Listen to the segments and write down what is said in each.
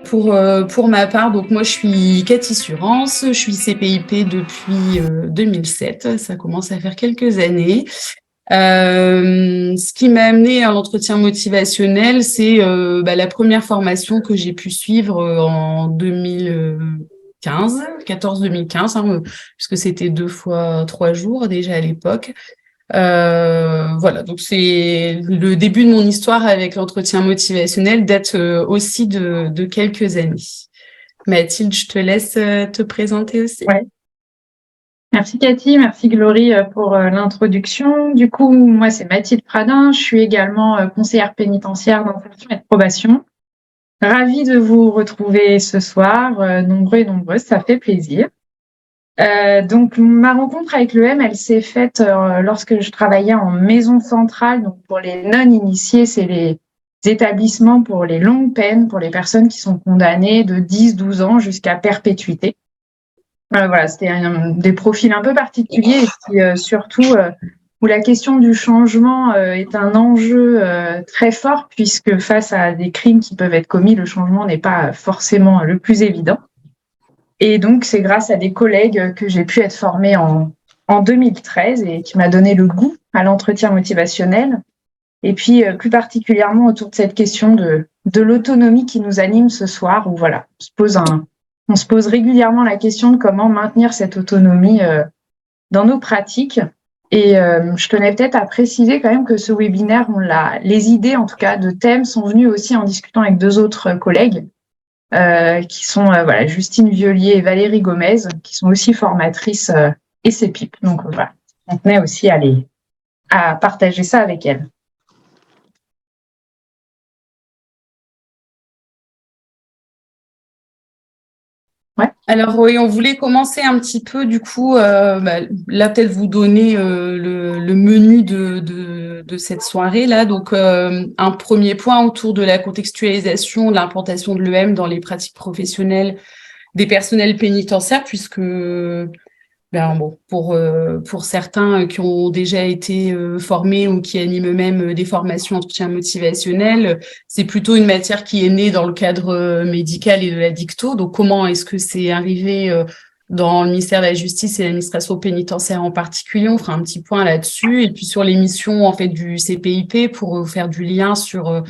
Pour ma part, donc moi je suis Cathy Surance, je suis CPIP depuis 2007, ça commence à faire quelques années. Ce qui m'a amené à l'entretien motivationnel, c'est la première formation que j'ai pu suivre en 2015, 14-2015, puisque c'était 2 fois 3 jours déjà à l'époque. Voilà, donc c'est le début de mon histoire avec l'entretien motivationnel date aussi de quelques années. Mathilde, je te laisse te présenter aussi. Ouais. Merci Cathy, merci Glory pour l'introduction. Du coup, moi c'est Mathilde Pradin, je suis également conseillère pénitentiaire d'insertion et de probation. Ravie de vous retrouver ce soir, nombreux et nombreuses, ça fait plaisir. Donc ma rencontre avec l'EM, elle s'est faite lorsque je travaillais en maison centrale. Donc pour les non-initiés, c'est les établissements pour les longues peines, pour les personnes qui sont condamnées de 10-12 ans jusqu'à perpétuité. Voilà, c'était des profils un peu particuliers et puis surtout où la question du changement est un enjeu très fort puisque face à des crimes qui peuvent être commis, le changement n'est pas forcément le plus évident. Et donc, c'est grâce à des collègues que j'ai pu être formée en 2013 et qui m'a donné le goût à l'entretien motivationnel. Et puis, plus particulièrement autour de cette question de l'autonomie qui nous anime ce soir, où voilà, on se pose régulièrement la question de comment maintenir cette autonomie dans nos pratiques. Et je tenais peut-être à préciser quand même que ce webinaire, les idées en tout cas de thèmes sont venues aussi en discutant avec 2 autres collègues qui sont Justine Violier et Valérie Gomez, qui sont aussi formatrices et CPIP. Donc voilà, on tenait aussi à partager ça avec elles. Ouais. Alors oui, on voulait commencer un petit peu du coup, là peut-être vous donner le menu de cette soirée là. Donc un premier point autour de la contextualisation, de l'implantation de l'EM dans les pratiques professionnelles des personnels pénitentiaires, puisque pour certains qui ont déjà été formés ou qui animent eux-mêmes des formations entretien motivationnel, c'est plutôt une matière qui est née dans le cadre médical et de la dicto. Donc, comment est-ce que c'est arrivé dans le ministère de la Justice et l'administration pénitentiaire en particulier? On fera un petit point là-dessus. Et puis, sur les missions en fait, du CPIP pour faire du lien sur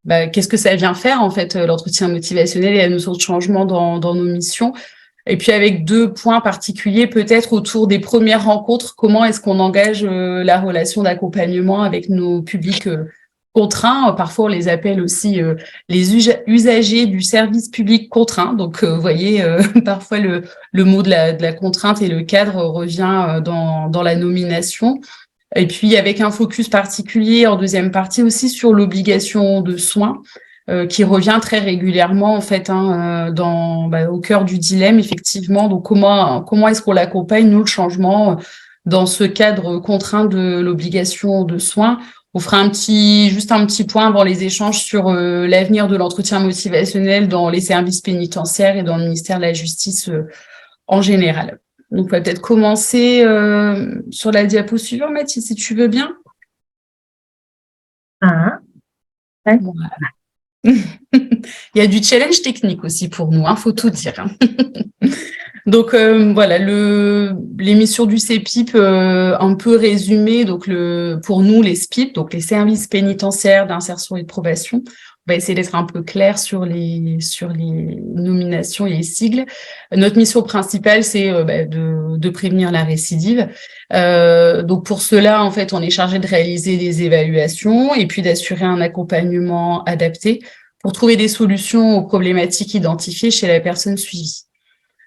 qu'est-ce que ça vient faire, en fait, l'entretien motivationnel et la notion de changement dans nos missions. Et puis avec 2 points particuliers, peut-être autour des premières rencontres, comment est-ce qu'on engage la relation d'accompagnement avec nos publics contraints. Parfois, on les appelle aussi les usagers du service public contraint. Donc, vous voyez, parfois le mot de la contrainte et le cadre revient dans la nomination. Et puis, avec un focus particulier en deuxième partie aussi sur l'obligation de soins. Qui revient très régulièrement en fait au cœur du dilemme effectivement. Donc comment est-ce qu'on l'accompagne nous le changement dans ce cadre contraint de l'obligation de soins? On fera juste un petit point avant les échanges sur l'avenir de l'entretien motivationnel dans les services pénitentiaires et dans le ministère de la Justice en général. Donc on va peut-être commencer sur la diapo suivante, Mathilde, si tu veux bien. Ouais. Voilà. Il y a du challenge technique aussi pour nous, faut tout dire. Donc voilà, l'émission du CPIP un peu résumée. Donc pour nous les SPIP, donc les services pénitentiaires d'insertion et de probation. On va essayer d'être un peu clair sur les nominations et les sigles. Notre mission principale, c'est de prévenir la récidive. Donc pour cela, en fait, on est chargé de réaliser des évaluations et puis d'assurer un accompagnement adapté pour trouver des solutions aux problématiques identifiées chez la personne suivie.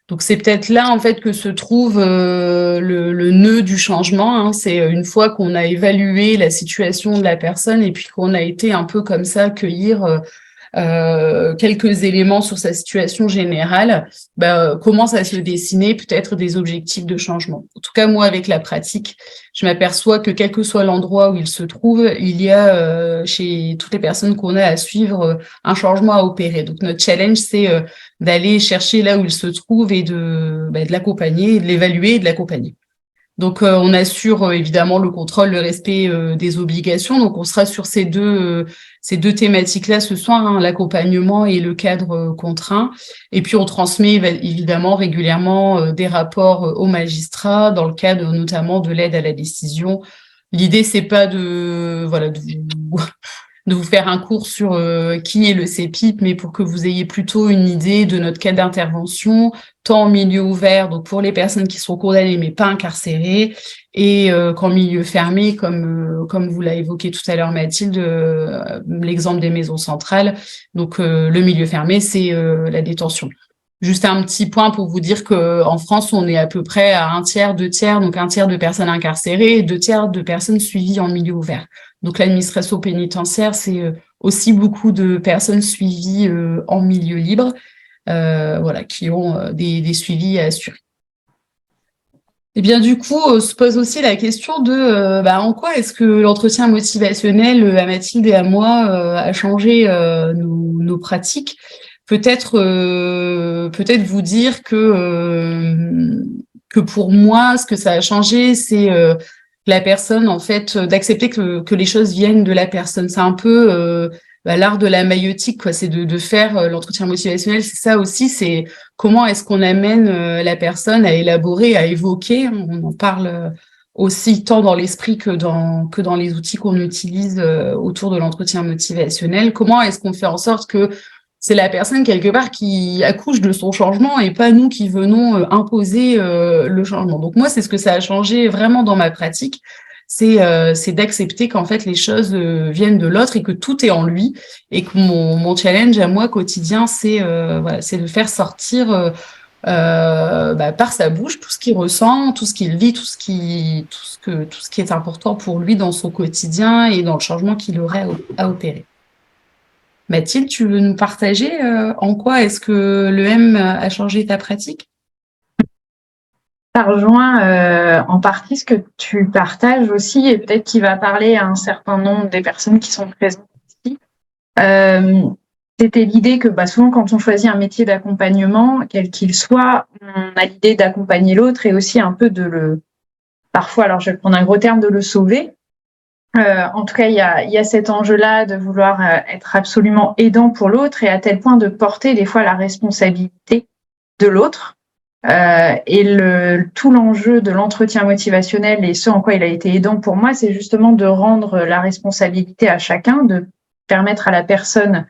Donc c'est peut-être là en fait que se trouve le nœud du changement. C'est une fois qu'on a évalué la situation de la personne et puis qu'on a été un peu comme ça cueillir quelques éléments sur sa situation générale, commence à se dessiner peut-être des objectifs de changement. En tout cas, moi, avec la pratique, je m'aperçois que quel que soit l'endroit où il se trouve, il y a chez toutes les personnes qu'on a à suivre un changement à opérer. Donc, notre challenge, c'est d'aller chercher là où il se trouve et de l'accompagner, de l'évaluer et de l'accompagner. Donc, on assure évidemment le contrôle, le respect des obligations. Donc, on sera sur ces deux thématiques-là ce soir, hein, l'accompagnement et le cadre contraint. Et puis, on transmet évidemment régulièrement des rapports aux magistrats dans le cadre notamment de l'aide à la décision. L'idée, c'est pas de vous faire un cours sur qui est le CEPIP, mais pour que vous ayez plutôt une idée de notre cadre d'intervention, tant en milieu ouvert, donc pour les personnes qui sont condamnées mais pas incarcérées, et qu'en milieu fermé, comme vous l'avez évoqué tout à l'heure Mathilde, l'exemple des maisons centrales. Donc le milieu fermé, c'est la détention. Juste un petit point pour vous dire qu'en France, on est à peu près à 1/3, 2/3, donc 1/3 de personnes incarcérées et 2/3 de personnes suivies en milieu ouvert. Donc l'administration pénitentiaire, c'est aussi beaucoup de personnes suivies en milieu libre, qui ont des suivis à assurer. Et bien du coup, se pose aussi la question de en quoi est-ce que l'entretien motivationnel à Mathilde et à moi a changé nos pratiques. Peut-être vous dire que pour moi, ce que ça a changé, c'est la personne, en fait, d'accepter que les choses viennent de la personne. C'est un peu l'art de la maïeutique, quoi. C'est de faire l'entretien motivationnel. C'est ça aussi, c'est comment est-ce qu'on amène la personne à élaborer, à évoquer. On en parle aussi tant dans l'esprit que dans les outils qu'on utilise autour de l'entretien motivationnel. Comment est-ce qu'on fait en sorte que c'est la personne, quelque part, qui accouche de son changement et pas nous qui venons imposer le changement. Donc moi, c'est ce que ça a changé vraiment dans ma pratique, c'est d'accepter qu'en fait, les choses viennent de l'autre et que tout est en lui et que mon challenge à moi quotidien, c'est de faire sortir par sa bouche tout ce qu'il ressent, tout ce qu'il vit, tout ce qui est important pour lui dans son quotidien et dans le changement qu'il aurait à opérer. Mathilde, tu veux nous partager en quoi est-ce que l'EM a changé ta pratique? Ça rejoint en partie ce que tu partages aussi et peut-être qu'il va parler à un certain nombre des personnes qui sont présentes ici. C'était l'idée que souvent quand on choisit un métier d'accompagnement, quel qu'il soit, on a l'idée d'accompagner l'autre et aussi un peu parfois, alors je vais prendre un gros terme, de le sauver. En tout cas, il y a cet enjeu-là de vouloir être absolument aidant pour l'autre et à tel point de porter des fois la responsabilité de l'autre. Et tout l'enjeu de l'entretien motivationnel et ce en quoi il a été aidant pour moi, c'est justement de rendre la responsabilité à chacun, de permettre à la personne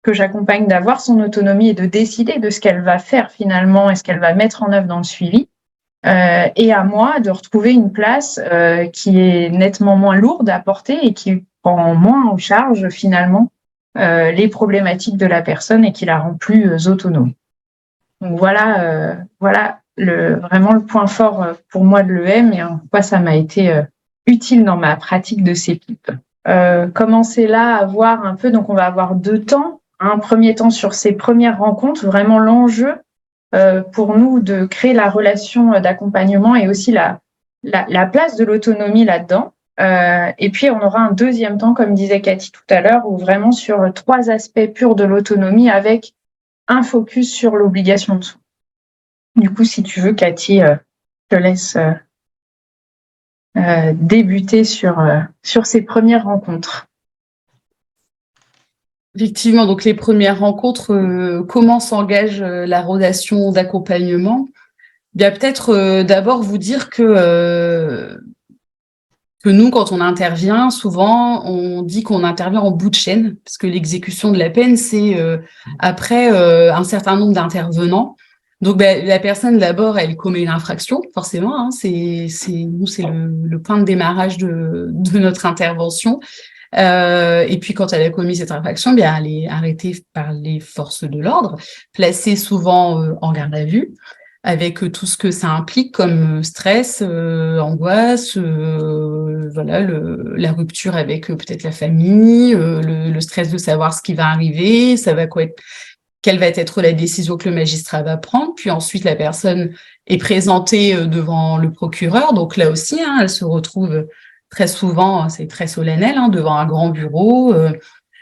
que j'accompagne d'avoir son autonomie et de décider de ce qu'elle va faire finalement et ce qu'elle va mettre en œuvre dans le suivi. Et à moi de retrouver une place qui est nettement moins lourde à porter et qui prend moins en charge finalement les problématiques de la personne et qui la rend plus autonome. Donc voilà vraiment le point fort pour moi de l'EM et en quoi ça m'a été utile dans ma pratique de CEPIP. Commencer là à voir un peu, donc on va avoir 2 temps. Un premier temps sur ces premières rencontres, vraiment l'enjeu pour nous de créer la relation d'accompagnement et aussi la place de l'autonomie là-dedans. Et puis, on aura un deuxième temps, comme disait Cathy tout à l'heure, où vraiment sur 3 aspects purs de l'autonomie avec un focus sur l'obligation de soins. Du coup, si tu veux, Cathy, je te laisse débuter sur ces premières rencontres. Effectivement, donc les premières rencontres, comment s'engage la relation d'accompagnement? Bien, peut-être d'abord vous dire que nous, quand on intervient, souvent, on dit qu'on intervient en bout de chaîne, parce que l'exécution de la peine, c'est après un certain nombre d'intervenants. Donc, la personne, d'abord, elle commet une infraction, forcément. Hein, c'est le point de démarrage de notre intervention. Et puis, quand elle a commis cette infraction, bien, elle est arrêtée par les forces de l'ordre, placée souvent en garde à vue, avec tout ce que ça implique comme stress, angoisse, la rupture avec peut-être la famille, le stress de savoir ce qui va arriver, quelle va être la décision que le magistrat va prendre. Puis ensuite, la personne est présentée devant le procureur. Donc là aussi, hein, elle se retrouve très souvent, c'est très solennel, hein, devant un grand bureau,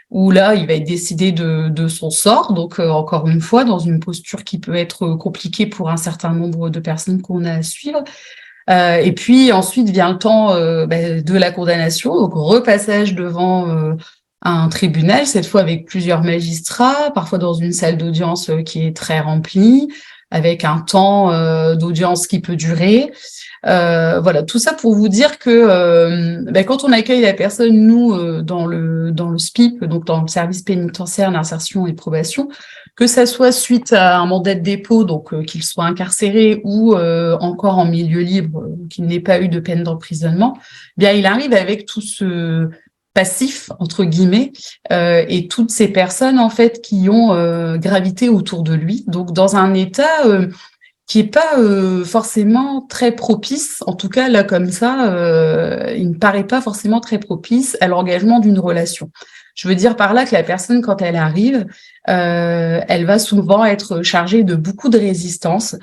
où là, il va être décidé de son sort. Donc, encore une fois, dans une posture qui peut être compliquée pour un certain nombre de personnes qu'on a à suivre. Et puis ensuite vient le temps de la condamnation, donc repassage devant un tribunal, cette fois avec plusieurs magistrats, parfois dans une salle d'audience qui est très remplie, avec un temps d'audience qui peut durer. Voilà, tout ça pour vous dire que quand on accueille la personne, nous, dans le SPIP, donc dans le service pénitentiaire d'insertion et de probation, que ça soit suite à un mandat de dépôt, donc qu'il soit incarcéré ou encore en milieu libre, qu'il n'ait pas eu de peine d'emprisonnement, bien il arrive avec tout ce passif entre guillemets et toutes ces personnes en fait qui ont gravité autour de lui, donc dans un état qui est pas forcément très propice, en tout cas là comme ça, il ne paraît pas forcément très propice à l'engagement d'une relation. Je veux dire par là que la personne, quand elle arrive, elle va souvent être chargée de beaucoup de résistances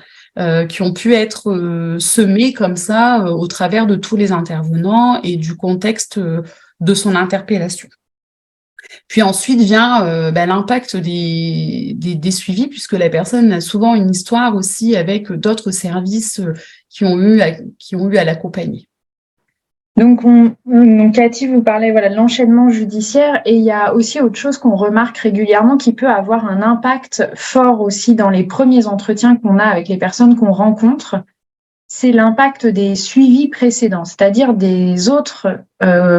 qui ont pu être semées comme ça au travers de tous les intervenants et du contexte de son interpellation. Puis ensuite vient l'impact des suivis, puisque la personne a souvent une histoire aussi avec d'autres services qui ont eu à l'accompagner. Donc, Cathy, vous parlez de l'enchaînement judiciaire, et il y a aussi autre chose qu'on remarque régulièrement qui peut avoir un impact fort aussi dans les premiers entretiens qu'on a avec les personnes qu'on rencontre. C'est l'impact des suivis précédents, c'est-à-dire des autres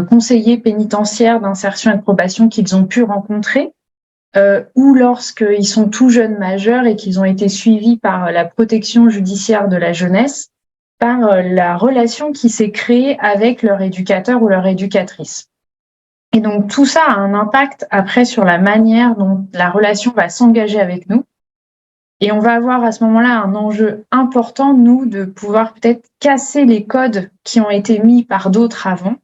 conseillers pénitentiaires d'insertion et de probation qu'ils ont pu rencontrer, ou lorsqu'ils sont tout jeunes majeurs et qu'ils ont été suivis par la protection judiciaire de la jeunesse, par la relation qui s'est créée avec leur éducateur ou leur éducatrice. Et donc tout ça a un impact après sur la manière dont la relation va s'engager avec nous. Et on va avoir à ce moment-là un enjeu important, nous, de pouvoir peut-être casser les codes qui ont été mis par d'autres avant,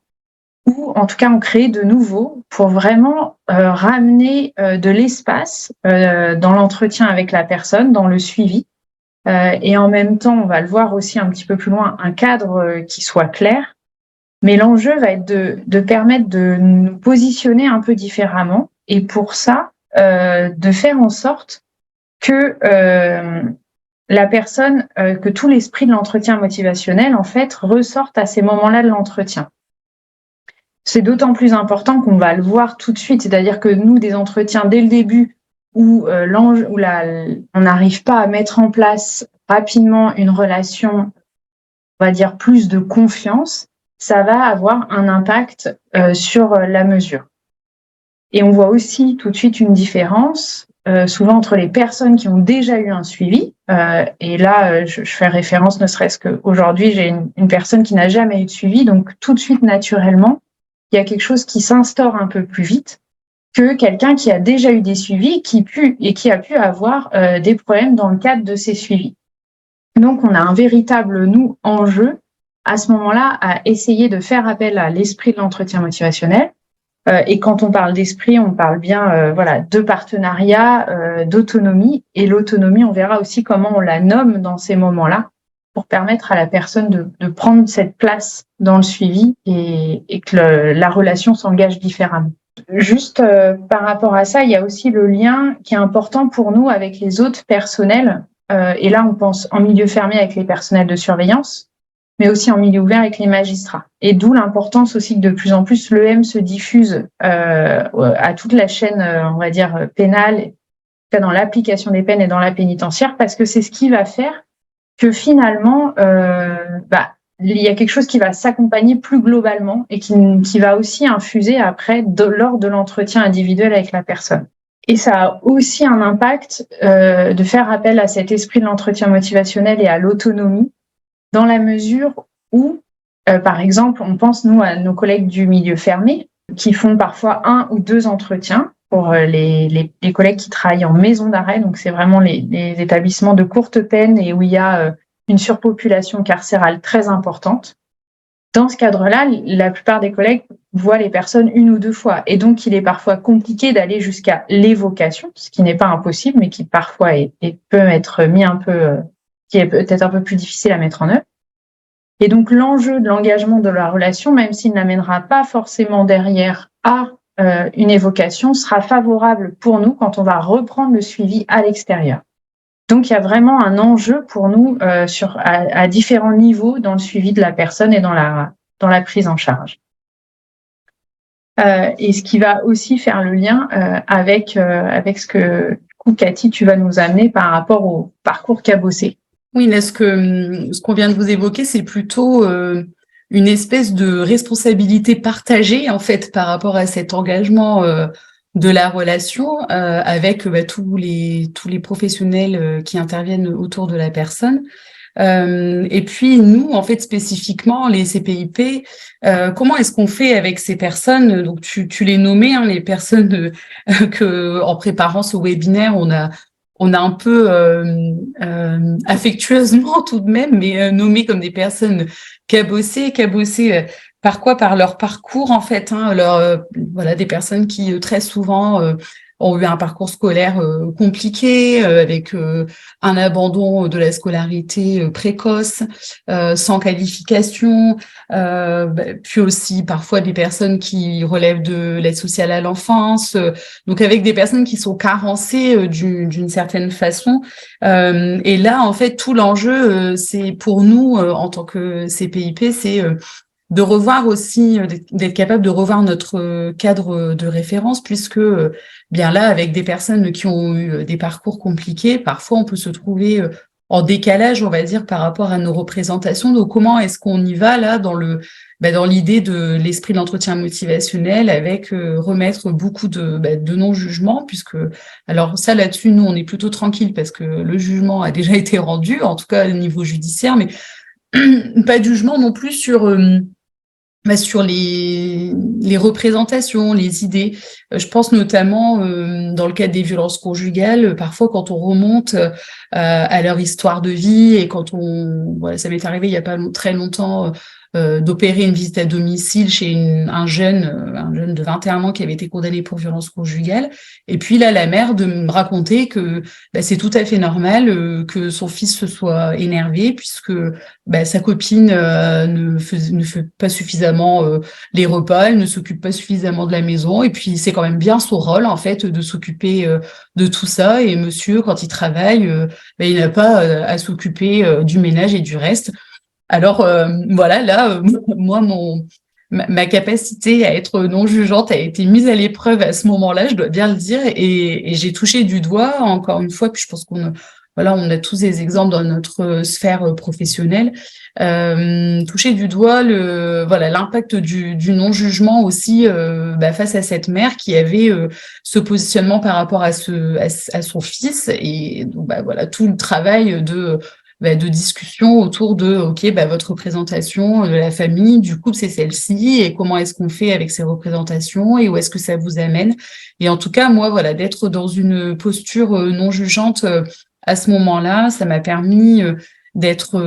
ou en tout cas en créer de nouveaux pour vraiment ramener de l'espace dans l'entretien avec la personne, dans le suivi. Et en même temps, on va le voir aussi un petit peu plus loin, un cadre qui soit clair. Mais l'enjeu va être de permettre de nous positionner un peu différemment. Et pour ça, de faire en sorte que la personne, que tout l'esprit de l'entretien motivationnel, en fait, ressorte à ces moments-là de l'entretien. C'est d'autant plus important qu'on va le voir tout de suite, c'est-à-dire que nous, des entretiens dès le début, où on n'arrive pas à mettre en place rapidement une relation, on va dire plus de confiance, ça va avoir un impact sur la mesure. Et on voit aussi tout de suite une différence, souvent entre les personnes qui ont déjà eu un suivi, et là je fais référence ne serait-ce qu'aujourd'hui j'ai une personne qui n'a jamais eu de suivi, donc tout de suite naturellement, il y a quelque chose qui s'instaure un peu plus vite que quelqu'un qui a déjà eu des suivis qui a pu avoir des problèmes dans le cadre de ces suivis. Donc, on a un véritable, enjeu à ce moment-là à essayer de faire appel à l'esprit de l'entretien motivationnel. Et quand on parle d'esprit, on parle bien de partenariat, d'autonomie. Et l'autonomie, on verra aussi comment on la nomme dans ces moments-là pour permettre à la personne de prendre cette place dans le suivi et que la relation s'engage différemment. Juste par rapport à ça, il y a aussi le lien qui est important pour nous avec les autres personnels. Et là, on pense en milieu fermé avec les personnels de surveillance, mais aussi en milieu ouvert avec les magistrats. Et d'où l'importance aussi que de plus en plus l'EM se diffuse à toute la chaîne, on va dire, pénale, dans l'application des peines et dans la pénitentiaire, parce que c'est ce qui va faire que finalement, il y a quelque chose qui va s'accompagner plus globalement et qui va aussi infuser après lors de l'entretien individuel avec la personne. Et ça a aussi un impact de faire appel à cet esprit de l'entretien motivationnel et à l'autonomie dans la mesure où, par exemple, on pense, nous, à nos collègues du milieu fermé qui font parfois 1 ou 2 entretiens pour les collègues qui travaillent en maison d'arrêt. Donc, c'est vraiment les établissements de courte peine et où il y a une surpopulation carcérale très importante. Dans ce cadre-là, la plupart des collègues voient les personnes 1 ou 2 fois. Et donc, il est parfois compliqué d'aller jusqu'à l'évocation, ce qui n'est pas impossible, mais qui parfois peut être mis un peu, qui est peut-être un peu plus difficile à mettre en œuvre. Et donc, l'enjeu de l'engagement de la relation, même s'il n'amènera pas forcément derrière à une évocation, sera favorable pour nous quand on va reprendre le suivi à l'extérieur. Donc, il y a vraiment un enjeu pour nous à différents niveaux dans le suivi de la personne et dans la prise en charge. Et ce qui va aussi faire le lien avec ce que, du coup, Cathy, tu vas nous amener par rapport au parcours cabossé. Oui, là, ce qu'on vient de vous évoquer, c'est plutôt une espèce de responsabilité partagée, en fait, par rapport à cet engagement de la relation avec tous les professionnels qui interviennent autour de la personne. Et puis nous, en fait, spécifiquement les CPIP, comment est-ce qu'on fait avec ces personnes? Donc tu les nommais, hein, les personnes que en préparant ce webinaire, on a un peu affectueusement tout de même, mais nommé comme des personnes cabossées par quoi? Par leur parcours en fait, hein, voilà, des personnes qui très souvent ont eu un parcours scolaire compliqué, avec un abandon de la scolarité précoce, sans qualification, puis aussi parfois des personnes qui relèvent de l'aide sociale à l'enfance, donc avec des personnes qui sont carencées d'une certaine façon. Et là, en fait, tout l'enjeu, c'est pour nous, en tant que CPIP, c'est de revoir aussi, d'être capable de revoir notre cadre de référence, puisque bien là, avec des personnes qui ont eu des parcours compliqués, parfois on peut se trouver en décalage, on va dire, par rapport à nos représentations. Donc, comment est-ce qu'on y va là dans dans l'idée de l'esprit de l'entretien motivationnel, avec remettre beaucoup de non-jugement, puisque alors ça là-dessus, nous on est plutôt tranquille parce que le jugement a déjà été rendu, en tout cas au niveau judiciaire, mais pas de jugement non plus sur sur les représentations, les idées. Je pense notamment dans le cadre des violences conjugales, parfois quand on remonte à leur histoire de vie et quand voilà, ça m'est arrivé il y a pas très longtemps d'opérer une visite à domicile chez un jeune de 21 ans qui avait été condamné pour violence conjugale. Et puis là, la mère de me raconter que c'est tout à fait normal que son fils se soit énervé puisque sa copine ne fait pas suffisamment les repas, elle ne s'occupe pas suffisamment de la maison, et puis c'est quand même bien son rôle en fait de s'occuper de tout ça. Et monsieur, quand il travaille, il n'a pas à s'occuper du ménage et du reste. Alors voilà, là, moi, ma capacité à être non jugeante a été mise à l'épreuve à ce moment-là, je dois bien le dire, et j'ai touché du doigt, encore une fois, puis je pense on a tous des exemples dans notre sphère professionnelle, touché du doigt l'impact du non-jugement aussi face à cette mère qui avait ce positionnement par rapport à son fils, et donc voilà tout le travail de discussion autour de votre représentation de la famille, du couple, c'est celle-ci, et comment est-ce qu'on fait avec ces représentations et où est-ce que ça vous amène. Et en tout cas, moi, voilà, d'être dans une posture non jugeante à ce moment-là, ça m'a permis d'être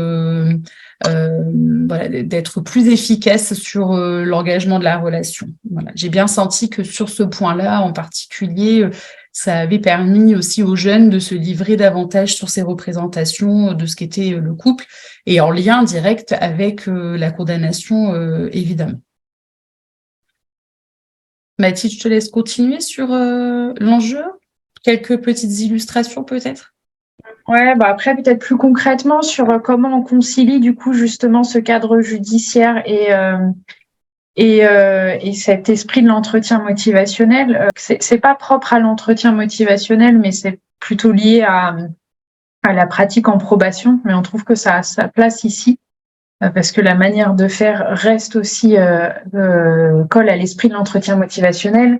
d'être plus efficace sur l'engagement de la relation. Voilà. J'ai bien senti que sur ce point-là en particulier, ça avait permis aussi aux jeunes de se livrer davantage sur ces représentations de ce qu'était le couple, et en lien direct avec la condamnation, évidemment. Mathilde, je te laisse continuer sur l'enjeu. Quelques petites illustrations peut-être? Ouais, après peut-être plus concrètement sur comment on concilie du coup justement ce cadre judiciaire et cet esprit de l'entretien motivationnel. C'est pas propre à l'entretien motivationnel, mais c'est plutôt lié à la pratique en probation. Mais on trouve que ça a sa place ici parce que la manière de faire reste aussi colle à l'esprit de l'entretien motivationnel.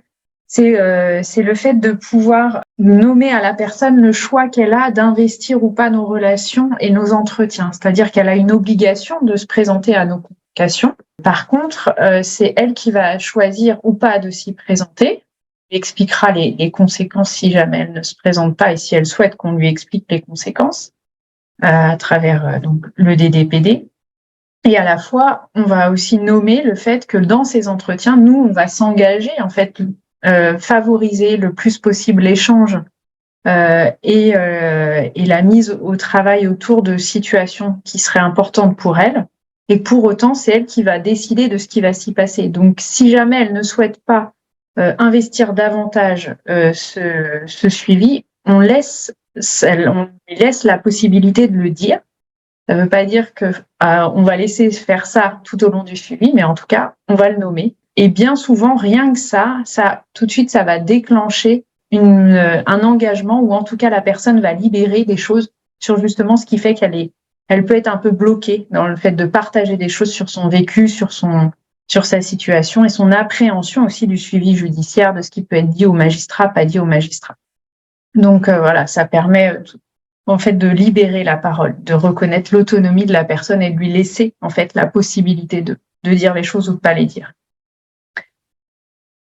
C'est le fait de pouvoir nommer à la personne le choix qu'elle a d'investir ou pas nos relations et nos entretiens. C'est-à-dire qu'elle a une obligation de se présenter à nos convocations. Par contre, c'est elle qui va choisir ou pas de s'y présenter. Elle expliquera les conséquences si jamais elle ne se présente pas et si elle souhaite qu'on lui explique les conséquences à travers donc le DDPD. Et à la fois, on va aussi nommer le fait que dans ces entretiens, nous, on va s'engager en fait favoriser le plus possible l'échange et la mise au travail autour de situations qui seraient importantes pour elle. Et pour autant, c'est elle qui va décider de ce qui va s'y passer. Donc, si jamais elle ne souhaite pas investir davantage ce suivi, on laisse on lui laisse la possibilité de le dire. Ça ne veut pas dire que on va laisser faire ça tout au long du suivi, mais en tout cas, on va le nommer. Et bien souvent, rien que ça, tout de suite, ça va déclencher un engagement, ou en tout cas, la personne va libérer des choses sur justement ce qui fait elle peut être un peu bloquée dans le fait de partager des choses sur son vécu, sur sa situation et son appréhension aussi du suivi judiciaire, de ce qui peut être dit au magistrat, pas dit au magistrat. Donc voilà, ça permet en fait de libérer la parole, de reconnaître l'autonomie de la personne et de lui laisser en fait la possibilité de dire les choses ou de pas les dire.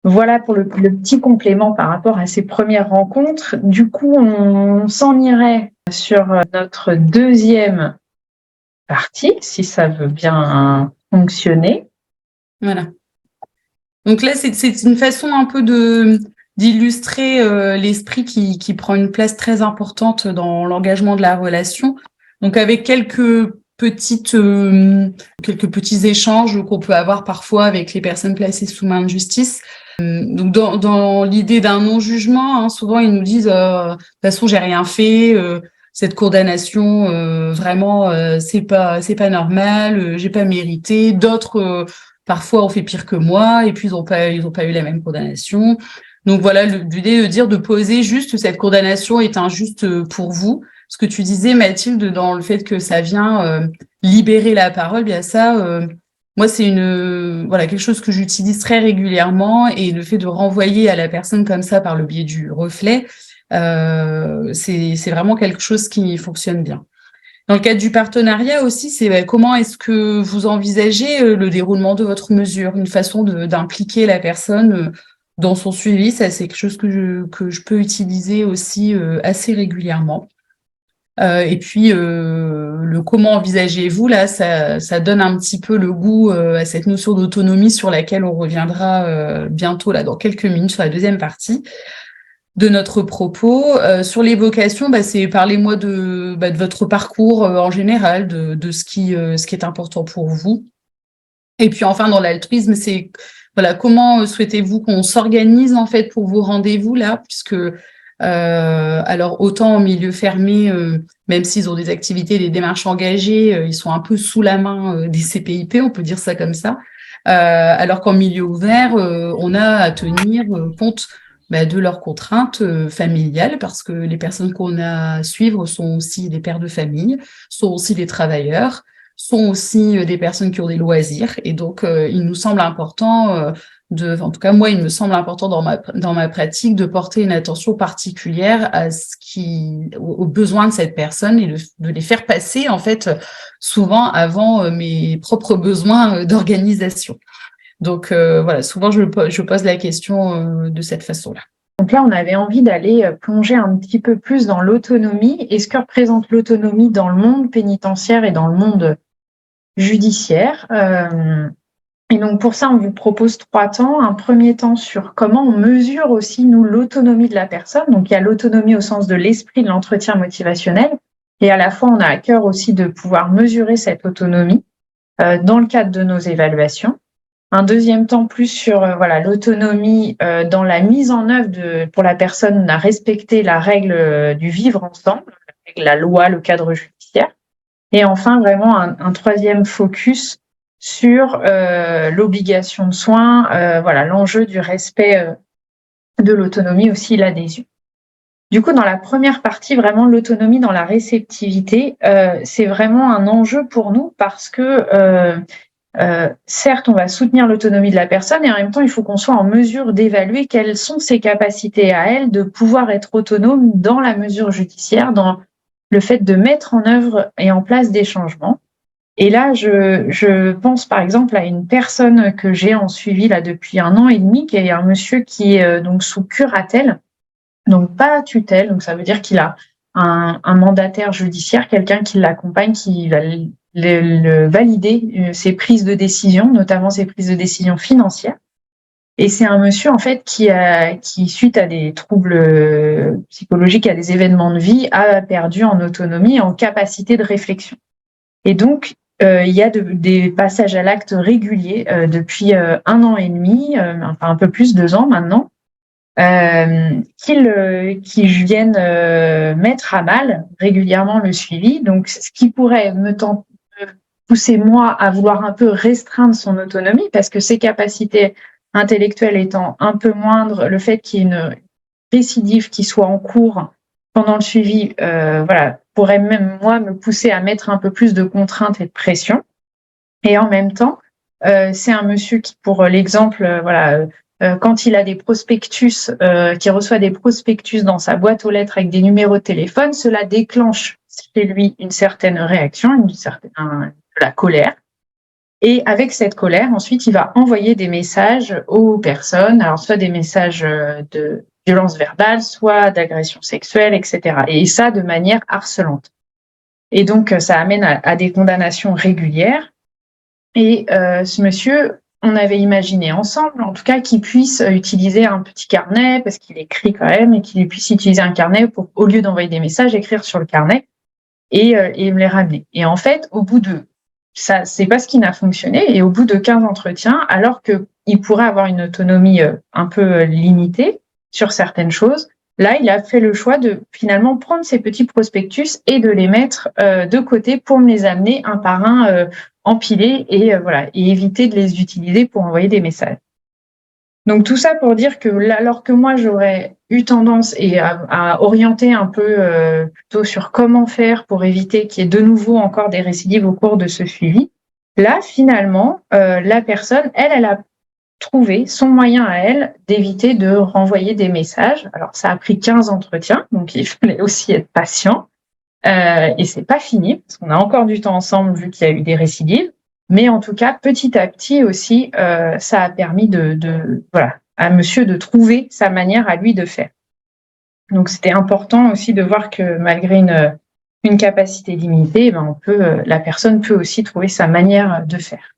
Voilà pour le petit complément par rapport à ces premières rencontres. Du coup, on s'en irait sur notre deuxième partie, si ça veut bien fonctionner. Voilà. Donc là, c'est une façon un peu d'illustrer l'esprit qui prend une place très importante dans l'engagement de la relation. Donc avec quelques petits échanges qu'on peut avoir parfois avec les personnes placées sous main de justice. Donc dans l'idée d'un non-jugement, hein, souvent ils nous disent de toute façon j'ai rien fait, cette condamnation vraiment c'est pas normal, j'ai pas mérité. D'autres parfois on fait pire que moi et puis ils ont pas eu la même condamnation. Donc voilà, l'idée de dire de poser juste cette condamnation est injuste pour vous. Ce que tu disais Mathilde dans le fait que ça vient libérer la parole, bien ça. Moi, c'est quelque chose que j'utilise très régulièrement, et le fait de renvoyer à la personne comme ça par le biais du reflet, c'est vraiment quelque chose qui fonctionne bien. Dans le cadre du partenariat aussi, c'est comment est-ce que vous envisagez le déroulement de votre mesure, une façon d'impliquer la personne dans son suivi. Ça, c'est quelque chose que je peux utiliser aussi assez régulièrement. Et puis le comment envisagez-vous, là, ça donne un petit peu le goût à cette notion d'autonomie sur laquelle on reviendra bientôt, là, dans quelques minutes, sur la deuxième partie de notre propos. Sur l'évocation, c'est parlez-moi de votre parcours en général, de ce qui est important pour vous. Et puis enfin, dans l'altruisme, c'est comment souhaitez-vous qu'on s'organise en fait pour vos rendez-vous là, puisque alors autant en milieu fermé, même s'ils ont des activités, des démarches engagées, ils sont un peu sous la main des CPIP, on peut dire ça comme ça. Alors qu'en milieu ouvert, on a à tenir compte de leurs contraintes familiales, parce que les personnes qu'on a à suivre sont aussi des pères de famille, sont aussi des travailleurs, sont aussi des personnes qui ont des loisirs. Et donc, il nous semble important en tout cas, moi, il me semble important dans ma pratique de porter une attention particulière aux besoins de cette personne, et de les faire passer, en fait, souvent avant mes propres besoins d'organisation. Donc, souvent, je pose la question de cette façon-là. Donc là, on avait envie d'aller plonger un petit peu plus dans l'autonomie et ce que représente l'autonomie dans le monde pénitentiaire et dans le monde judiciaire. Et donc pour ça, on vous propose 3 temps. Un premier temps sur comment on mesure aussi, nous, l'autonomie de la personne. Donc il y a l'autonomie au sens de l'esprit de l'entretien motivationnel, et à la fois on a à cœur aussi de pouvoir mesurer cette autonomie dans le cadre de nos évaluations. Un deuxième temps plus sur l'autonomie dans la mise en œuvre pour la personne à respecter la règle du vivre ensemble, la loi, le cadre judiciaire. Et enfin, vraiment un troisième focus sur l'obligation de soins, l'enjeu du respect de l'autonomie, aussi l'adhésion. Du coup, dans la première partie, vraiment l'autonomie dans la réceptivité, c'est vraiment un enjeu pour nous, parce que certes, on va soutenir l'autonomie de la personne, et en même temps, il faut qu'on soit en mesure d'évaluer quelles sont ses capacités à elle de pouvoir être autonome dans la mesure judiciaire, dans le fait de mettre en œuvre et en place des changements. Et là, je pense par exemple à une personne que j'ai en suivi là depuis 1 an et demi, qui est un monsieur qui est donc sous curatelle, donc pas tutelle, donc ça veut dire qu'il a un mandataire judiciaire, quelqu'un qui l'accompagne, qui va le valider ses prises de décision, notamment ses prises de décision financières. Et c'est un monsieur en fait qui suite à des troubles psychologiques, à des événements de vie, a perdu en autonomie et en capacité de réflexion. Et donc il y a des passages à l'acte réguliers depuis 1 an et demi, enfin un peu plus, 2 ans maintenant. qui viennent mettre à mal régulièrement le suivi. Donc, ce qui pourrait me pousser moi à vouloir un peu restreindre son autonomie, parce que ses capacités intellectuelles étant un peu moindres, le fait qu'il y ait une récidive qui soit en cours pendant le suivi, pourrait même moi me pousser à mettre un peu plus de contraintes et de pression. Et en même temps, c'est un monsieur qui, pour l'exemple, quand il a des prospectus, qui reçoit des prospectus dans sa boîte aux lettres avec des numéros de téléphone, cela déclenche chez lui une certaine réaction, de la colère. Et avec cette colère, ensuite, il va envoyer des messages aux personnes, alors soit des messages de violence verbale, soit d'agression sexuelle, etc. Et ça de manière harcelante. Et donc, ça amène à des condamnations régulières. Et ce monsieur, on avait imaginé ensemble, en tout cas, qu'il puisse utiliser un petit carnet, parce qu'il écrit quand même, et qu'il puisse utiliser un carnet pour, au lieu d'envoyer des messages, écrire sur le carnet et me les ramener. Et en fait, au bout de ça, c'est pas ce qui n'a fonctionné. Et au bout de 15 entretiens, alors qu'il pourrait avoir une autonomie un peu limitée sur certaines choses, là, il a fait le choix de finalement prendre ces petits prospectus et de les mettre de côté pour me les amener un par un empilés et éviter de les utiliser pour envoyer des messages. Donc tout ça pour dire que là, alors que moi j'aurais eu tendance à orienter un peu plutôt sur comment faire pour éviter qu'il y ait de nouveau encore des récidives au cours de ce suivi, là finalement la personne, elle a trouvé son moyen à elle d'éviter de renvoyer des messages. Alors ça a pris 15 entretiens, donc il fallait aussi être patient. Et c'est pas fini, parce qu'on a encore du temps ensemble vu qu'il y a eu des récidives. Mais en tout cas, petit à petit aussi, ça a permis à monsieur de trouver sa manière à lui de faire. Donc c'était important aussi de voir que malgré une capacité limitée, la personne peut aussi trouver sa manière de faire.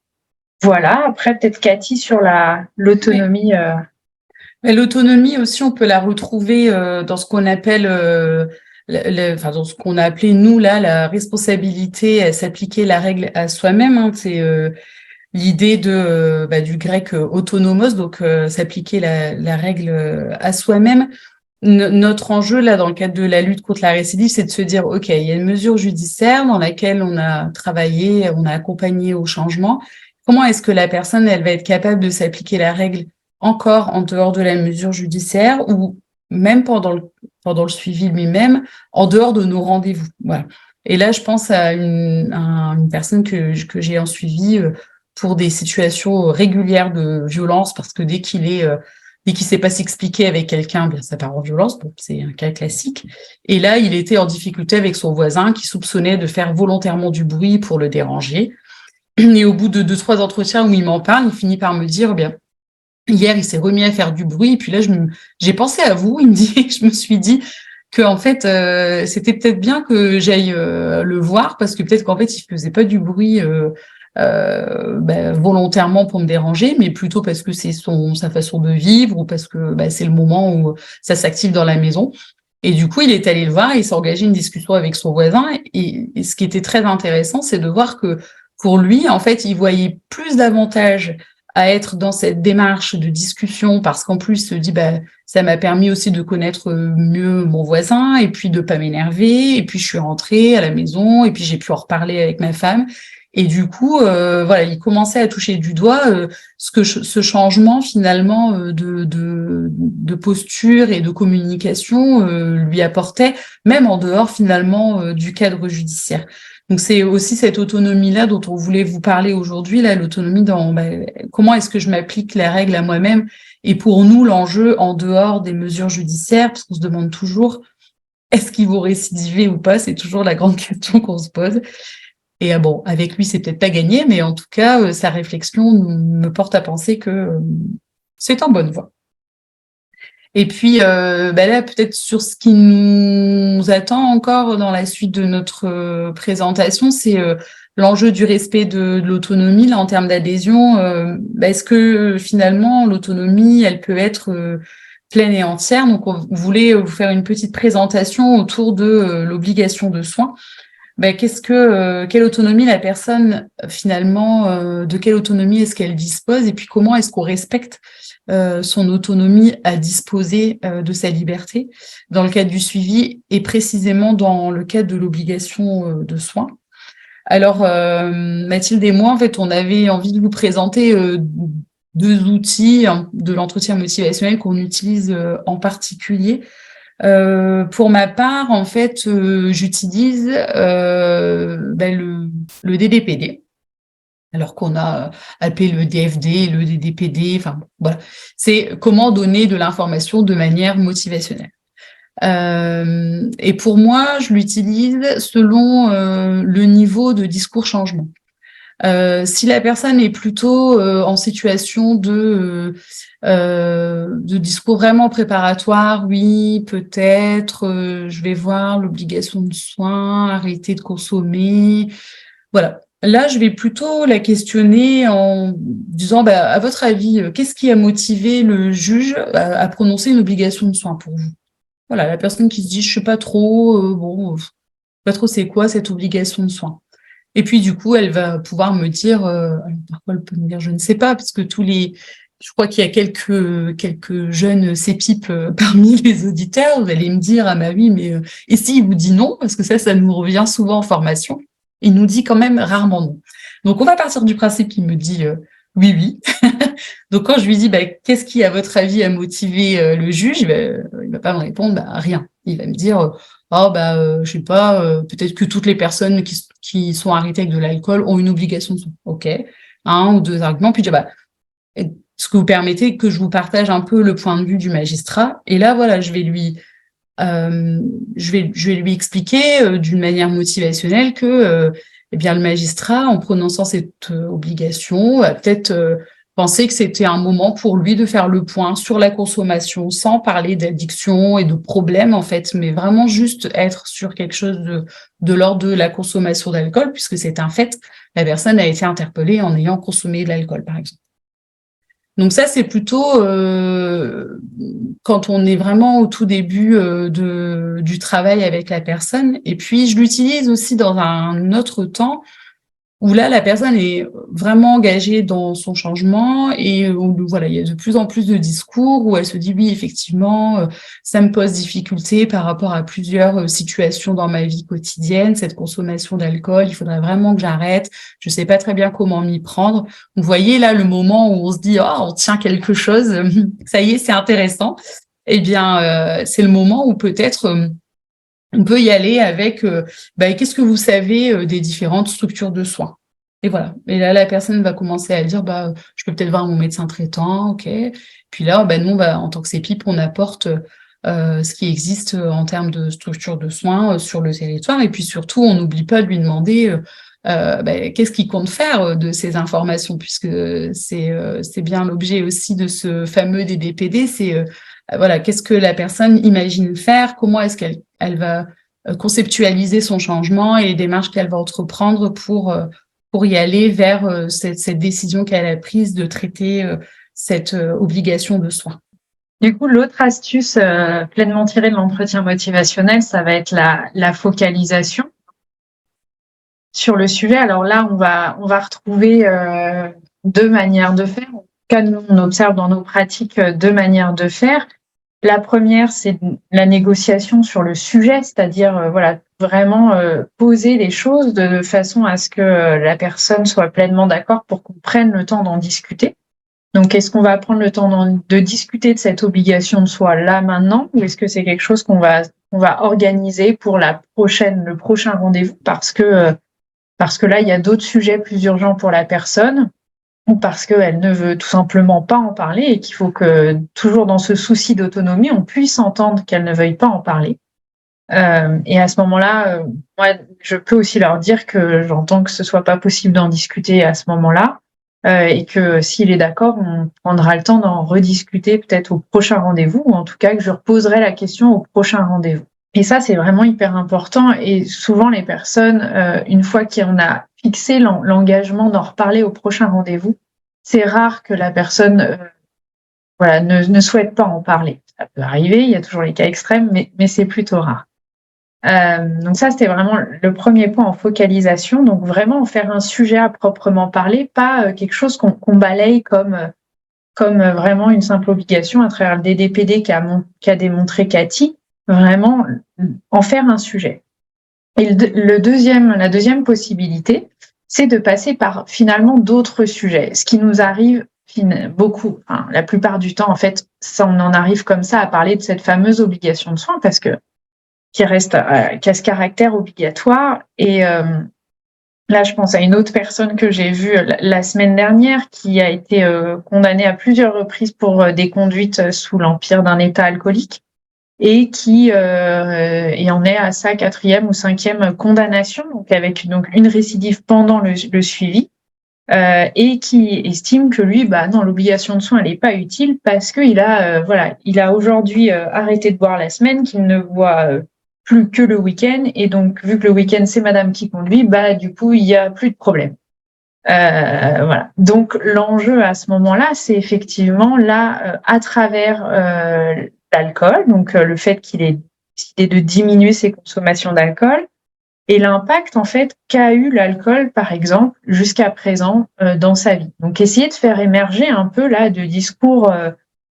Voilà. Après, peut-être Cathy sur l'autonomie. Mais l'autonomie aussi, on peut la retrouver dans ce qu'on appelle dans ce qu'on a appelé nous là la responsabilité à s'appliquer la règle à soi-même, hein. C'est l'idée du grec autonomos, donc s'appliquer la règle à soi-même. Notre enjeu là dans le cadre de la lutte contre la récidive, c'est de se dire ok, il y a une mesure judiciaire dans laquelle on a travaillé, on a accompagné au changement. Comment est-ce que la personne elle va être capable de s'appliquer la règle encore en dehors de la mesure judiciaire ou même pendant le suivi lui-même, en dehors de nos rendez-vous. Voilà. Et là, je pense à une personne que j'ai en suivi pour des situations régulières de violence, parce que dès qu'il sait pas s'expliquer avec quelqu'un, bien ça part en violence, donc c'est un cas classique. Et là, il était en difficulté avec son voisin qui soupçonnait de faire volontairement du bruit pour le déranger. Et au bout de 2-3 entretiens où il m'en parle, il finit par me dire, bien, hier, il s'est remis à faire du bruit, et puis là, j'ai pensé à vous, il me dit, je me suis dit que en fait, c'était peut-être bien que j'aille le voir, parce que peut-être qu'en fait, il faisait pas du bruit volontairement pour me déranger, mais plutôt parce que c'est sa façon de vivre, ou parce que c'est le moment où ça s'active dans la maison. Et du coup, il est allé le voir, et il s'est engagé une discussion avec son voisin, et ce qui était très intéressant, c'est de voir que pour lui, en fait, il voyait plus d'avantages à être dans cette démarche de discussion, parce qu'en plus, il se dit, ça m'a permis aussi de connaître mieux mon voisin, et puis de pas m'énerver, et puis je suis rentrée à la maison, et puis j'ai pu en reparler avec ma femme. Et du coup, il commençait à toucher du doigt ce changement finalement de posture et de communication lui apportait, même en dehors finalement du cadre judiciaire. Donc c'est aussi cette autonomie-là dont on voulait vous parler aujourd'hui, là, l'autonomie dans comment est-ce que je m'applique la règle à moi-même. Et pour nous, l'enjeu en dehors des mesures judiciaires, parce qu'on se demande toujours est-ce qu'ils vont récidiver ou pas, c'est toujours la grande question qu'on se pose. Et avec lui, c'est peut-être pas gagné, mais en tout cas, sa réflexion me porte à penser que c'est en bonne voie. Et puis là, peut-être sur ce qui nous attend encore dans la suite de notre présentation, c'est l'enjeu du respect de l'autonomie là en termes d'adhésion. Est-ce que finalement l'autonomie, elle peut être pleine et entière? Donc, on voulait vous faire une petite présentation autour de l'obligation de soins. Quelle autonomie la personne finalement, de quelle autonomie est-ce qu'elle dispose, et puis comment est-ce qu'on respecte son autonomie à disposer de sa liberté dans le cadre du suivi et précisément dans le cadre de l'obligation de soins. Alors, Mathilde et moi, en fait, on avait envie de vous présenter deux outils de l'entretien motivationnel qu'on utilise en particulier. Pour ma part, en fait, j'utilise le DDPD, alors qu'on a appelé le DFD, le DDPD, enfin voilà. C'est comment donner de l'information de manière motivationnelle. Et pour moi, je l'utilise selon le niveau de discours changement. Si la personne est plutôt en situation de discours vraiment préparatoire, oui, peut-être, je vais voir l'obligation de soins, arrêter de consommer, voilà. Là, je vais plutôt la questionner en disant, à votre avis, qu'est-ce qui a motivé le juge à prononcer une obligation de soins pour vous? Voilà, la personne qui se dit, je sais pas trop, pas trop c'est quoi cette obligation de soins. Et puis du coup, elle va pouvoir me dire, parfois elle peut me dire, je ne sais pas, parce que je crois qu'il y a quelques jeunes cépipes parmi les auditeurs, vous allez me dire, ah bah oui, mais et si il vous dit non, parce que ça nous revient souvent en formation, il nous dit quand même rarement non. Donc on va partir du principe qu'il me dit oui, oui. Donc quand je lui dis, qu'est-ce qui, à votre avis, a motivé le juge, il va pas me répondre, rien. Il va me dire, je sais pas, peut-être que toutes les personnes qui sont arrêtées avec de l'alcool ont une obligation de soins. Ok, un ou deux arguments, puis je dis, est-ce que vous permettez que je vous partage un peu le point de vue du magistrat? Et là, voilà, je vais lui expliquer d'une manière motivationnelle que le magistrat, en prononçant cette obligation, a peut-être pensé que c'était un moment pour lui de faire le point sur la consommation, sans parler d'addiction et de problèmes en fait, mais vraiment juste être sur quelque chose de l'ordre de la consommation d'alcool, puisque c'est un fait, la personne a été interpellée en ayant consommé de l'alcool, par exemple. Donc ça, c'est plutôt quand on est vraiment au tout début du travail avec la personne. Et puis, je l'utilise aussi dans un autre temps où là, la personne est vraiment engagée dans son changement et où, voilà, il y a de plus en plus de discours où elle se dit oui, effectivement, ça me pose difficulté par rapport à plusieurs situations dans ma vie quotidienne, cette consommation d'alcool, il faudrait vraiment que j'arrête, je sais pas très bien comment m'y prendre. Vous voyez là le moment où on se dit on tient quelque chose, ça y est, c'est intéressant. Eh bien, c'est le moment où peut-être on peut y aller avec qu'est-ce que vous savez des différentes structures de soins. Et voilà. Et là, la personne va commencer à dire je peux peut-être voir mon médecin traitant, ok. Puis là, nous, en tant que CEPIP, on apporte ce qui existe en termes de structures de soins sur le territoire. Et puis surtout, on n'oublie pas de lui demander qu'est-ce qu'il compte faire de ces informations, puisque c'est bien l'objet aussi de ce fameux DDPD, c'est voilà, qu'est-ce que la personne imagine faire, comment est-ce qu'elle va conceptualiser son changement et les démarches qu'elle va entreprendre pour y aller vers cette décision qu'elle a prise de traiter cette obligation de soins. Du coup, l'autre astuce pleinement tirée de l'entretien motivationnel, ça va être la focalisation sur le sujet. Alors là, on va retrouver deux manières de faire. En tout cas, nous, on observe dans nos pratiques deux manières de faire. La première, c'est la négociation sur le sujet, c'est-à-dire vraiment poser les choses de façon à ce que la personne soit pleinement d'accord pour qu'on prenne le temps d'en discuter. Donc, est-ce qu'on va prendre le temps de discuter de cette obligation de soi là maintenant, ou est-ce que c'est quelque chose qu'on va organiser pour le prochain rendez-vous parce que là, il y a d'autres sujets plus urgents pour la personne, ou parce qu'elle ne veut tout simplement pas en parler et qu'il faut que, toujours dans ce souci d'autonomie, on puisse entendre qu'elle ne veuille pas en parler. Et à ce moment-là, moi, je peux aussi leur dire que j'entends que ce soit pas possible d'en discuter à ce moment-là, et que s'il est d'accord, on prendra le temps d'en rediscuter peut-être au prochain rendez-vous, ou en tout cas que je reposerai la question au prochain rendez-vous. Et ça, c'est vraiment hyper important. Et souvent, les personnes, une fois qu'on a fixé l'engagement d'en reparler au prochain rendez-vous, c'est rare que la personne ne souhaite pas en parler. Ça peut arriver, il y a toujours les cas extrêmes, mais c'est plutôt rare. Donc ça, c'était vraiment le premier point en focalisation. Donc vraiment en faire un sujet à proprement parler, pas quelque chose qu'on balaye comme comme vraiment une simple obligation à travers le DDPD qu'a démontré Cathy, vraiment en faire un sujet. Et la deuxième possibilité, c'est de passer par finalement d'autres sujets. Ce qui nous arrive beaucoup, enfin, la plupart du temps, en fait, ça, on en arrive comme ça à parler de cette fameuse obligation de soins parce que qui a ce caractère obligatoire. Et là, je pense à une autre personne que j'ai vue la semaine dernière qui a été condamnée à plusieurs reprises pour des conduites sous l'empire d'un état alcoolique et qui en est à sa 4e ou 5e condamnation, donc avec une récidive pendant le suivi, et qui estime que lui, non, l'obligation de soins, elle n'est pas utile parce qu'il a, il a aujourd'hui arrêté de boire la semaine, qu'il ne boit plus que le week-end, et donc vu que le week-end c'est Madame qui conduit, du coup il y a plus de problème. Voilà. Donc l'enjeu à ce moment-là, c'est effectivement là, à travers l'alcool, donc le fait qu'il ait décidé de diminuer ses consommations d'alcool et l'impact en fait qu'a eu l'alcool, par exemple, jusqu'à présent dans sa vie. Donc essayer de faire émerger un peu là de discours,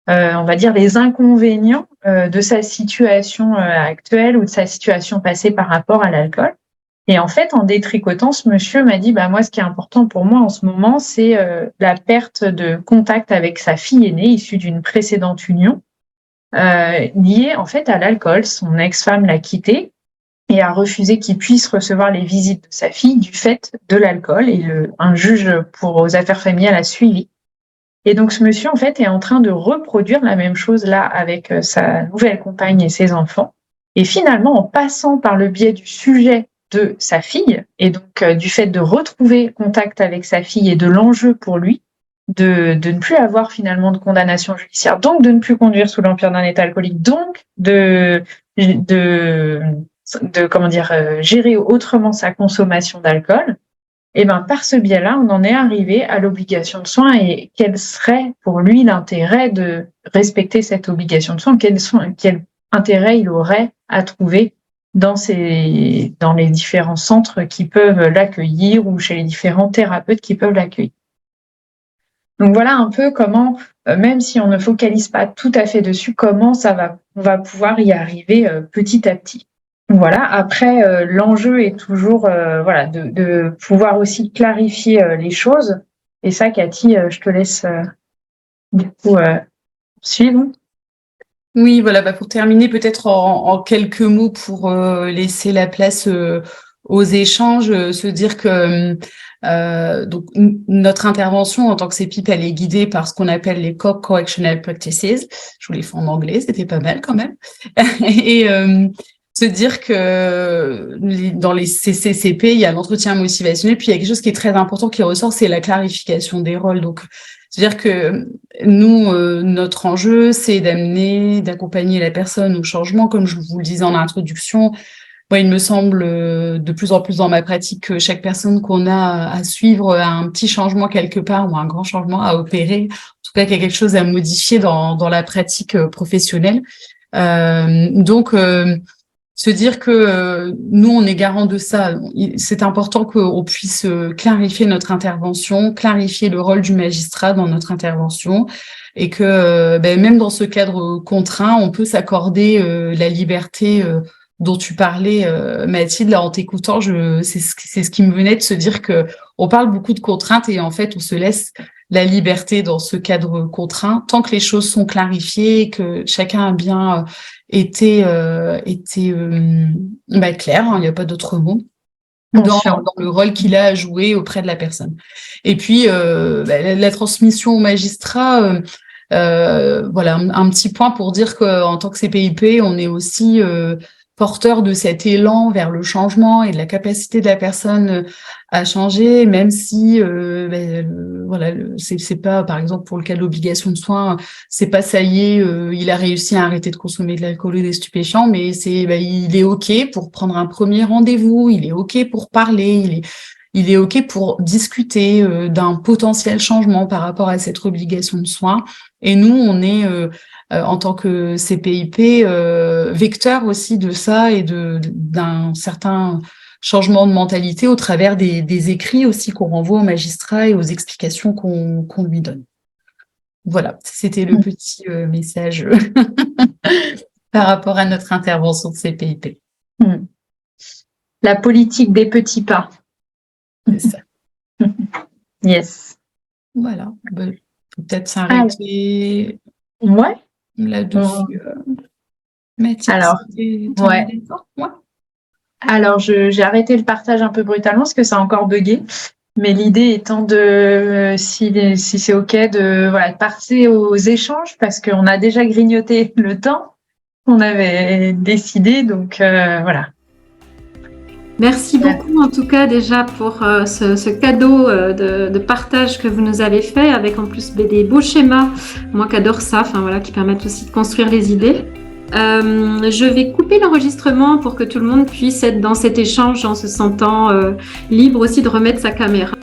on va dire les inconvénients de sa situation actuelle ou de sa situation passée par rapport à l'alcool. Et en fait, en détricotant, ce monsieur m'a dit, moi, ce qui est important pour moi en ce moment, c'est la perte de contact avec sa fille aînée, issue d'une précédente union, liée en fait à l'alcool. Son ex-femme l'a quitté et a refusé qu'il puisse recevoir les visites de sa fille du fait de l'alcool. Et un juge aux affaires familiales a suivi. Et donc, ce monsieur, en fait, est en train de reproduire la même chose là avec sa nouvelle compagne et ses enfants. Et finalement, en passant par le biais du sujet de sa fille, et donc du fait de retrouver contact avec sa fille et de l'enjeu pour lui, de ne plus avoir finalement de condamnation judiciaire, donc de ne plus conduire sous l'empire d'un état alcoolique, donc de gérer autrement sa consommation d'alcool, et par ce biais-là, on en est arrivé à l'obligation de soins. Et quel serait pour lui l'intérêt de respecter cette obligation de soins? Quel intérêt il aurait à trouver dans les différents centres qui peuvent l'accueillir ou chez les différents thérapeutes qui peuvent l'accueillir? Donc voilà un peu comment, même si on ne focalise pas tout à fait dessus, comment on va pouvoir y arriver petit à petit. Voilà. Après, l'enjeu est toujours de pouvoir aussi clarifier les choses. Et ça, Cathy, je te laisse du coup suivre. Oui, voilà, pour terminer, peut-être en quelques mots pour laisser la place aux échanges, se dire que donc notre intervention en tant que CPIP, elle est guidée par ce qu'on appelle les Core Correctional Practices. Je vous les fais en anglais, c'était pas mal quand même. Et se dire que dans les CCCP, il y a l'entretien motivationnel, puis il y a quelque chose qui est très important qui ressort, c'est la clarification des rôles. Donc, c'est-à-dire que nous, notre enjeu, c'est d'accompagner la personne au changement, comme je vous le disais en introduction. Moi, il me semble de plus en plus dans ma pratique que chaque personne qu'on a à suivre a un petit changement quelque part ou un grand changement à opérer. En tout cas, qu'il y a quelque chose à modifier dans la pratique professionnelle. Donc, se dire que nous, on est garant de ça. C'est important qu'on puisse clarifier notre intervention, clarifier le rôle du magistrat dans notre intervention et que même dans ce cadre contraint, on peut s'accorder la liberté dont tu parlais, Mathilde, là, en t'écoutant. C'est ce qui me venait de se dire que on parle beaucoup de contraintes et en fait, on se laisse la liberté dans ce cadre contraint tant que les choses sont clarifiées, que chacun a bien était clair, il n'y a pas d'autre mot, dans le rôle qu'il a à jouer auprès de la personne. Et puis, la transmission au magistrat, voilà, un petit point pour dire qu'en tant que CPIP, on est aussi porteur de cet élan vers le changement et de la capacité de la personne à changer, même si voilà, c'est pas, par exemple, pour le cas de l'obligation de soins, c'est pas ça y est, il a réussi à arrêter de consommer de l'alcool ou des stupéfiants, mais il est OK pour prendre un premier rendez-vous, il est OK pour parler, il est OK pour discuter d'un potentiel changement par rapport à cette obligation de soins. Et nous, on est en tant que CPIP vecteur aussi de ça et d'un certain changement de mentalité au travers des écrits aussi qu'on renvoie aux magistrats et aux explications qu'on lui donne. Voilà, c'était le petit message par rapport à notre intervention de CPIP. La politique des petits pas. C'est ça. Yes. Voilà, peut-être s'arrêter là-dessus. Mathilde, Alors, d'accord? Alors, j'ai arrêté le partage un peu brutalement parce que ça a encore bugué. Mais l'idée étant de, si c'est OK, de passer aux échanges parce qu'on a déjà grignoté le temps qu'on avait décidé. Donc, voilà. Merci beaucoup en tout cas déjà pour ce cadeau de partage que vous nous avez fait avec en plus des beaux schémas, moi qu'adore ça, qui permettent aussi de construire les idées. Je vais couper l'enregistrement pour que tout le monde puisse être dans cet échange en se sentant libre aussi de remettre sa caméra.